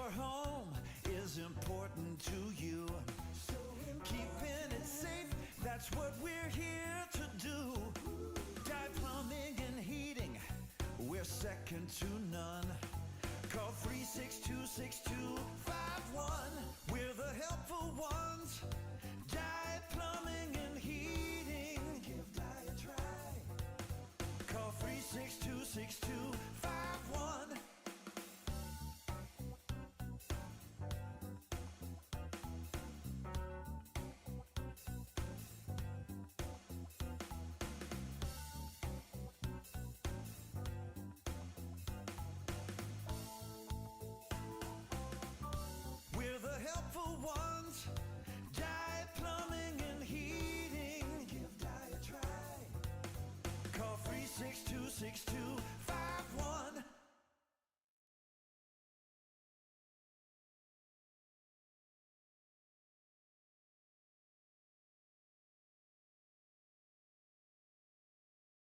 your home is important to you. Keeping it safe, that's what we're here to do. Dye Plumbing and Heating, we're second to none. Call 362-6251. We're the helpful ones. Dye Plumbing and Heating. Give Dye a try. Call 362-6251. We're the helpful ones. Dye Plumbing and Heating. Give Dye a try. Call 362-6251.